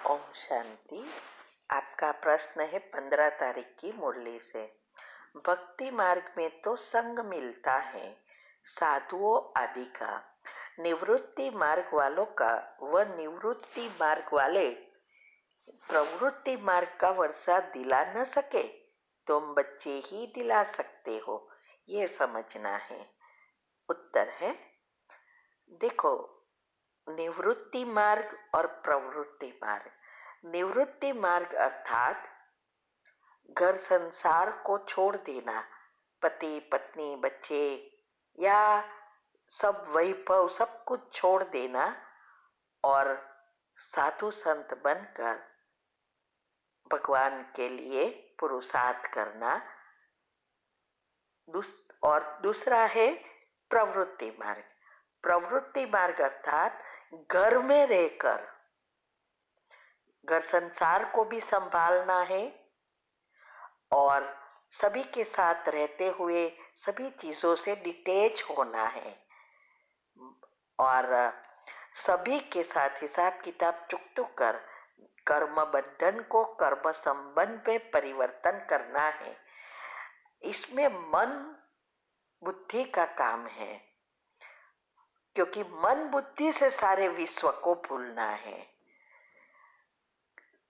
ओम शांति। आपका प्रश्न है 15 तारीख की मुरली से। भक्ति मार्ग में तो संग मिलता है साधुओं आदि का, निवृत्ति मार्ग वालों का व निवृत्ति मार्ग वाले प्रवृत्ति मार्ग का वर्षा दिला न सके, तुम बच्चे ही दिला सकते हो, ये समझना है। उत्तर है, देखो, निवृत्ति मार्ग और प्रवृत्ति मार्ग। निवृत्ति मार्ग अर्थात घर संसार को छोड़ देना, पति पत्नी बच्चे या सब वैभव सब कुछ छोड़ देना और साधु संत बनकर भगवान के लिए पुरुषार्थ करना। और दूसरा है प्रवृत्ति मार्ग। प्रवृत्ति मार्ग अर्थात घर में रहकर घर संसार को भी संभालना है और सभी के साथ रहते हुए सभी चीजों से डिटैच होना है और सभी के साथ हिसाब किताब चुकता कर कर्म बंधन को कर्म संबंध में परिवर्तन करना है। इसमें मन बुद्धि का काम है, क्योंकि मन बुद्धि से सारे विश्व को भूलना है।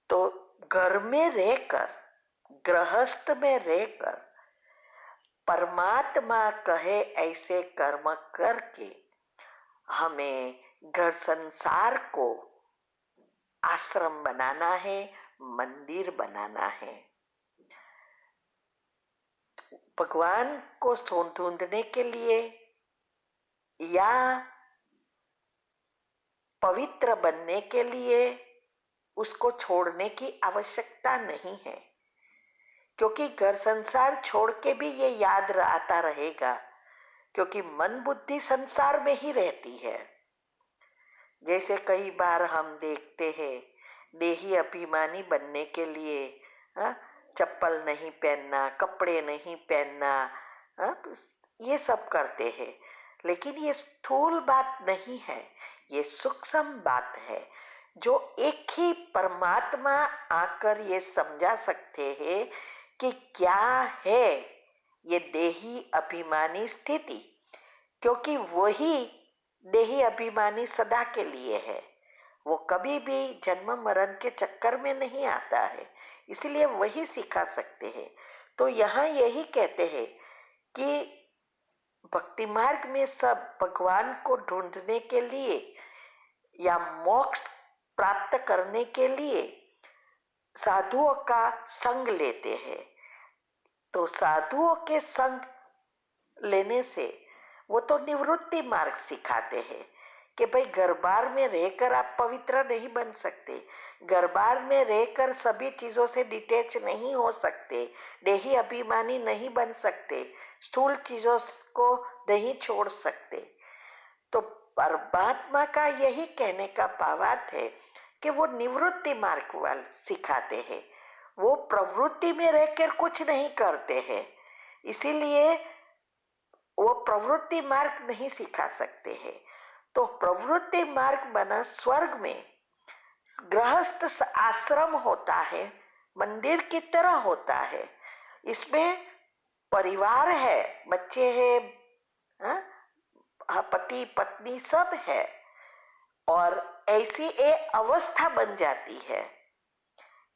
तो घर में रहकर गृहस्थ में रहकर परमात्मा कहे ऐसे कर्म करके हमें घर संसार को आश्रम बनाना है, मंदिर बनाना है। भगवान को ढूंढने के लिए या पवित्र बनने के लिए उसको छोड़ने की आवश्यकता नहीं है, क्योंकि घर संसार छोड़ के भी ये याद आता रहेगा, क्योंकि मन बुद्धि संसार में ही रहती है। जैसे कई बार हम देखते हैं, देही अभिमानी बनने के लिए चप्पल नहीं पहनना, कपड़े नहीं पहनना, ये सब करते हैं, लेकिन ये स्थूल बात नहीं है, ये सूक्ष्म बात है जो एक ही परमात्मा आकर ये समझा सकते हैं कि क्या है ये देही अभिमानी स्थिति, क्योंकि वही देही अभिमानी सदा के लिए है, वो कभी भी जन्म मरण के चक्कर में नहीं आता है, इसलिए वही सिखा सकते हैं। तो यहाँ यही कहते हैं कि भक्ति मार्ग में सब भगवान को ढूंढने के लिए या मोक्ष प्राप्त करने के लिए साधुओं का संग लेते हैं। तो साधुओं के संग लेने से वो तो निवृत्ति मार्ग सिखाते हैं कि भाई घर बार में रहकर आप पवित्र नहीं बन सकते, घर बार में रहकर सभी चीजों से डिटैच नहीं हो सकते, देही अभिमानी नहीं बन सकते, स्थूल चीजों को नहीं छोड़ सकते। तो परमात्मा का यही कहने का भावार्थ है कि वो निवृत्ति मार्ग वाले सिखाते हैं, वो प्रवृत्ति में रहकर कुछ नहीं करते हैं, इसीलिए वो प्रवृत्ति मार्ग नहीं सिखा सकते हैं। तो प्रवृत्ति मार्ग बना स्वर्ग में गृहस्थ आश्रम होता है, मंदिर की तरह होता है, इसमें परिवार है, बच्चे हैं, पति पत्नी सब है, और ऐसी एक अवस्था बन जाती है।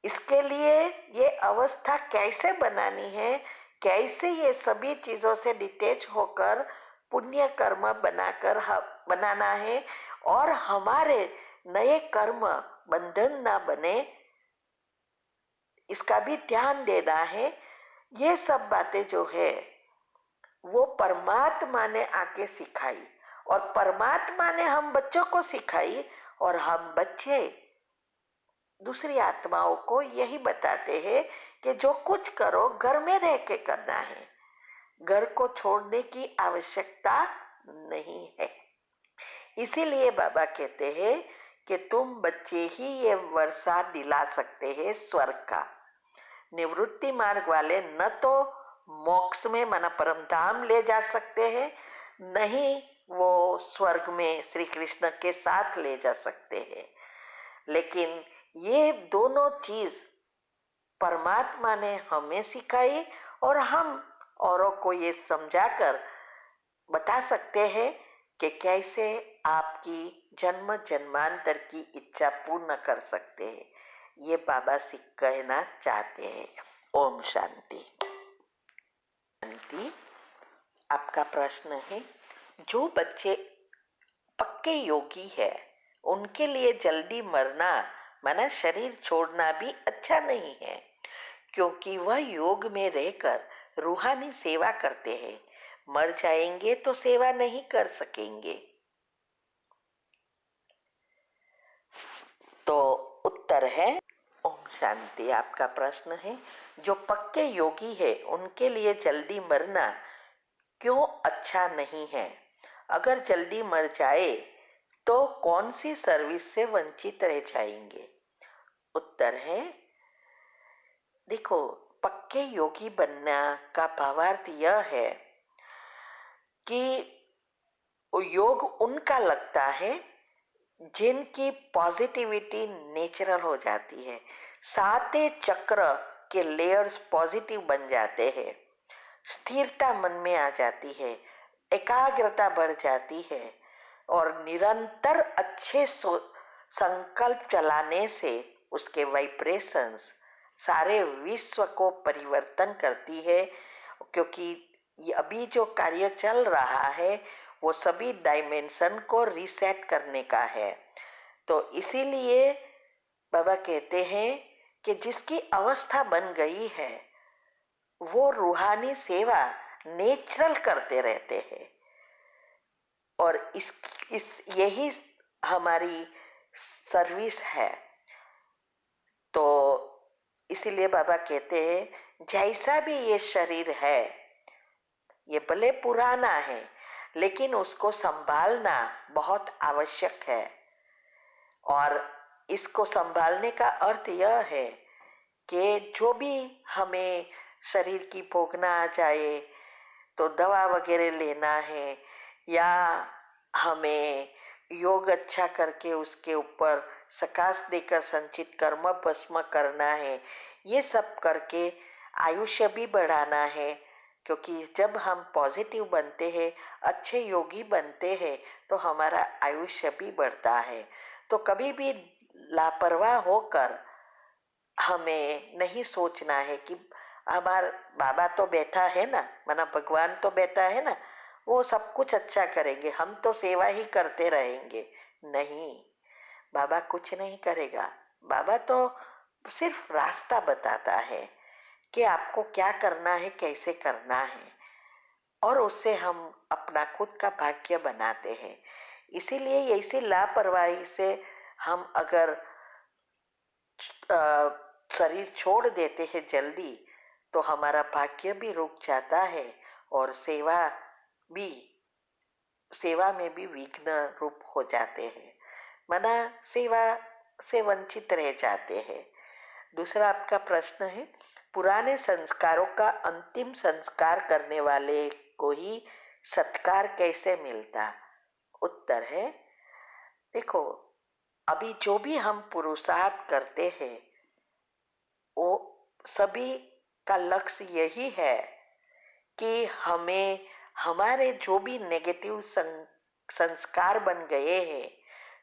इसके लिए ये अवस्था कैसे बनानी है, कैसे ये सभी चीजों से डिटैच होकर पुण्य कर्म बनाना है और हमारे नए कर्म बंधन ना बने, इसका भी ध्यान देना है। ये सब बातें जो है वो परमात्मा ने आके सिखाई और परमात्मा ने हम बच्चों को सिखाई, और हम बच्चे दूसरी आत्माओं को यही बताते हैं कि जो कुछ करो घर में रह के करना है, घर को छोड़ने की आवश्यकता नहीं है। इसीलिए बाबा कहते हैं कि तुम बच्चे ही ये वर्षा दिला सकते हैं स्वर्ग का। निवृत्ति मार्ग वाले न तो मोक्ष में माना परम धाम ले जा सकते हैं, नहीं वो स्वर्ग में श्री कृष्ण के साथ ले जा सकते हैं, लेकिन ये दोनों चीज परमात्मा ने हमें सिखाई और हम औरों को ये समझाकर बता सकते हैं कि कैसे आपकी जन्म जन्मांतर की इच्छा पूर्ण कर सकते हैं। ये बाबा सिख कहना चाहते हैं। ओम शांति। शांति। आपका प्रश्न है, जो बच्चे पक्के योगी है उनके लिए जल्दी मरना माना शरीर छोड़ना भी अच्छा नहीं है, क्योंकि वह योग में रहकर रूहानी सेवा करते हैं। मर जाएंगे तो सेवा नहीं कर सकेंगे। तो उत्तर है ओम शांति। आपका प्रश्न है, जो पक्के योगी है उनके लिए जल्दी मरना क्यों अच्छा नहीं है? अगर जल्दी मर जाए तो कौन सी सर्विस से वंचित रह जाएंगे? उत्तर है, देखो, पक्के योगी बनना का भावार्थ यह है कि योग उनका लगता है जिनकी पॉजिटिविटी नेचुरल हो जाती है। साते चक्र के लेयर्स पॉजिटिव बन जाते हैं, स्थिरता मन में आ जाती है, एकाग्रता बढ़ जाती है और निरंतर अच्छे संकल्प चलाने से उसके वाइब्रेशंस सारे विश्व को परिवर्तन करती है। क्योंकि ये अभी जो कार्य चल रहा है वो सभी डायमेंशन को रीसेट करने का है। तो इसीलिए बाबा कहते हैं कि जिसकी अवस्था बन गई है वो रूहानी सेवा नेचुरल करते रहते हैं और इस यही हमारी सर्विस है। तो इसीलिए बाबा कहते हैं, जैसा भी ये शरीर है ये भले पुराना है लेकिन उसको संभालना बहुत आवश्यक है। और इसको संभालने का अर्थ यह है कि जो भी हमें शरीर की भोगना आ जाए तो दवा वगैरह लेना है या हमें योग अच्छा करके उसके ऊपर सकाश देकर संचित कर्म भस्म करना है, ये सब करके आयुष्य भी बढ़ाना है। क्योंकि जब हम पॉजिटिव बनते हैं, अच्छे योगी बनते हैं तो हमारा आयुष्य भी बढ़ता है। तो कभी भी लापरवाह होकर हमें नहीं सोचना है कि हमारा बाबा तो बैठा है ना, माना भगवान तो बैठा है ना, वो सब कुछ अच्छा करेंगे, हम तो सेवा ही करते रहेंगे। नहीं, बाबा कुछ नहीं करेगा। बाबा तो सिर्फ रास्ता बताता है कि आपको क्या करना है, कैसे करना है, और उससे हम अपना खुद का भाग्य बनाते हैं। इसीलिए ऐसी लापरवाही से हम अगर शरीर छोड़ देते हैं जल्दी तो हमारा भाग्य भी रुक जाता है और भी सेवा में भी विघ्न रूप हो जाते हैं, माना सेवा से वंचित रह जाते हैं। दूसरा आपका प्रश्न है, पुराने संस्कारों का अंतिम संस्कार करने वाले को ही सत्कार कैसे मिलता? उत्तर है, देखो, अभी जो भी हम पुरुषार्थ करते हैं वो सभी का लक्ष्य यही है कि हमें हमारे जो भी नेगेटिव संस्कार बन गए हैं,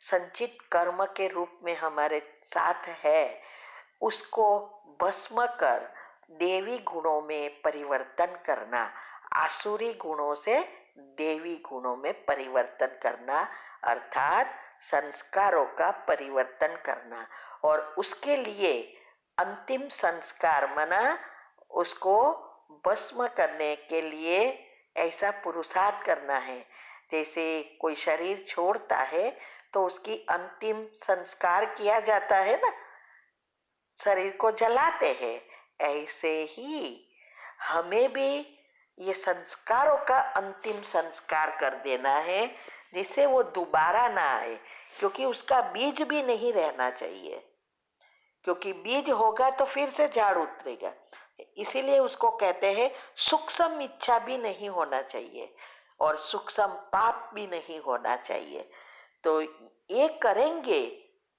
संचित कर्म के रूप में हमारे साथ है, उसको भस्म कर देवी गुणों में परिवर्तन करना, आसुरी गुणों से देवी गुणों में परिवर्तन करना, अर्थात संस्कारों का परिवर्तन करना। और उसके लिए अंतिम संस्कार माना उसको भस्म करने के लिए ऐसा पुरुषार्थ करना है। जैसे कोई शरीर छोड़ता है तो उसकी अंतिम संस्कार किया जाता है ना, शरीर को जलाते हैं, ऐसे ही हमें भी ये संस्कारों का अंतिम संस्कार कर देना है जिससे वो दोबारा ना आए। क्योंकि उसका बीज भी नहीं रहना चाहिए, क्योंकि बीज होगा तो फिर से झाड़ उतरेगा। इसीलिए उसको कहते हैं सूक्ष्म इच्छा भी नहीं होना चाहिए और सूक्ष्म पाप भी नहीं होना चाहिए। तो ये करेंगे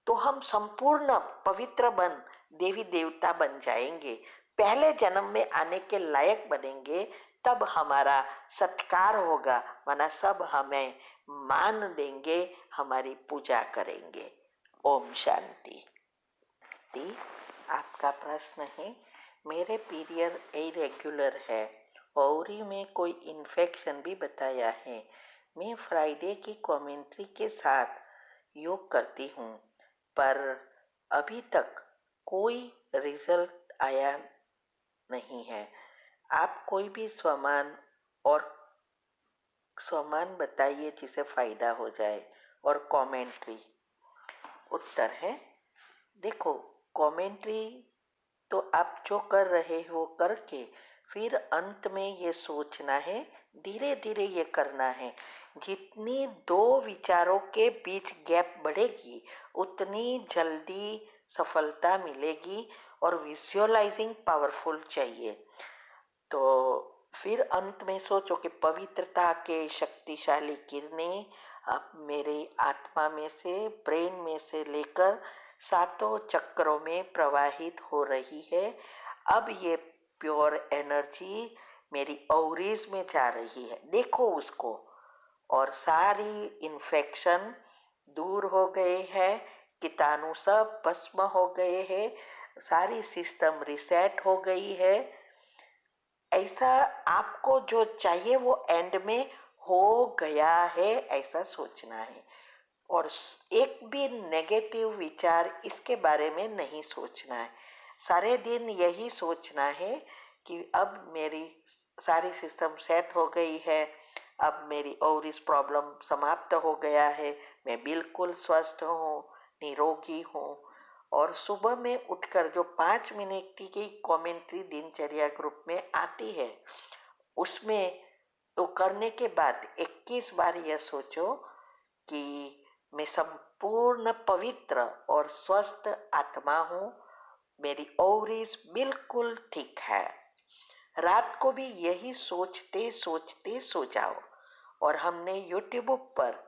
तो हम संपूर्ण पवित्र बन देवी देवता बन जाएंगे, पहले जन्म में आने के लायक बनेंगे। तब हमारा सत्कार होगा, वरना सब हमें मान देंगे, हमारी पूजा करेंगे। ओम शांति। आपका प्रश्न है, मेरे पीरियड इरेगुलर है और में कोई इन्फेक्शन भी बताया है। मैं फ्राइडे की कमेंट्री के साथ योग करती हूँ, पर अभी तक कोई रिजल्ट आया नहीं है। आप कोई भी स्वमान बताइए जिसे फायदा हो जाए। और कमेंट्री उत्तर है, देखो कमेंट्री तो आप जो कर रहे हो करके फिर अंत में ये सोचना है, धीरे धीरे ये करना है। जितनी दो विचारों के बीच गैप बढ़ेगी उतनी जल्दी सफलता मिलेगी। और विजुअलाइजिंग पावरफुल चाहिए। तो फिर अंत में सोचो कि पवित्रता के शक्तिशाली किरणें अब मेरे आत्मा में से, ब्रेन में से लेकर सातों चक्रों में प्रवाहित हो रही है। अब ये प्योर एनर्जी मेरी ओवरीज में जा रही है, देखो उसको। और सारी इन्फेक्शन दूर हो गए हैं, कीटाणु सब भस्म हो गए हैं, सारी सिस्टम रिसेट हो गई है। ऐसा आपको जो चाहिए वो एंड में हो गया है, ऐसा सोचना है। और एक भी नेगेटिव विचार इसके बारे में नहीं सोचना है। सारे दिन यही सोचना है कि अब मेरी सारी सिस्टम सेट हो गई है, अब मेरी और इस प्रॉब्लम समाप्त हो गया है, मैं बिल्कुल स्वस्थ हूँ, निरोगी हूँ। और सुबह में उठकर जो 5 मिनट की कमेंट्री दिनचर्या ग्रुप में आती है, उसमें तो करने के बाद 21 बार यह सोचो कि मैं संपूर्ण पवित्र और स्वस्थ आत्मा हूँ, मेरी ओवरीज बिल्कुल ठीक है। रात को भी यही सोचते सोचते सो जाओ। और हमने यूट्यूब पर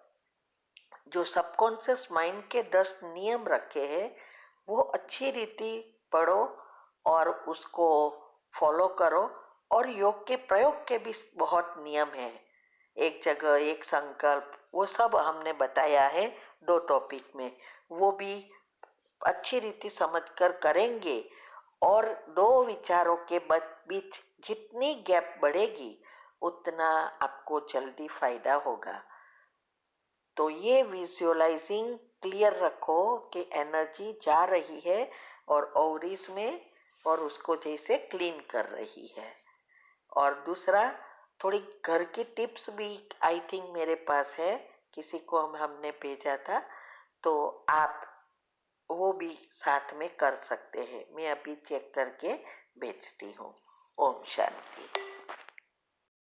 जो सबकॉन्शियस माइंड के 10 नियम रखे हैं, वो अच्छी रीति पढ़ो और उसको फॉलो करो। और योग के प्रयोग के भी बहुत नियम हैं, एक जगह एक संकल्प, वो सब हमने बताया है 2 टॉपिक में। वो भी अच्छी रीति समझकर करेंगे और 2 विचारों के बीच जितनी गैप बढ़ेगी उतना आपको जल्दी फायदा होगा। तो ये विजुअलाइजिंग क्लियर रखो कि एनर्जी जा रही है और ओवरीज में, और उसको जैसे क्लीन कर रही है। और दूसरा, थोड़ी घर की टिप्स भी आई थिंक मेरे पास है, किसी को हमने भेजा था, तो आप वो भी साथ में कर सकते हैं। मैं अभी चेक करके भेजती हूँ। ओम शांति।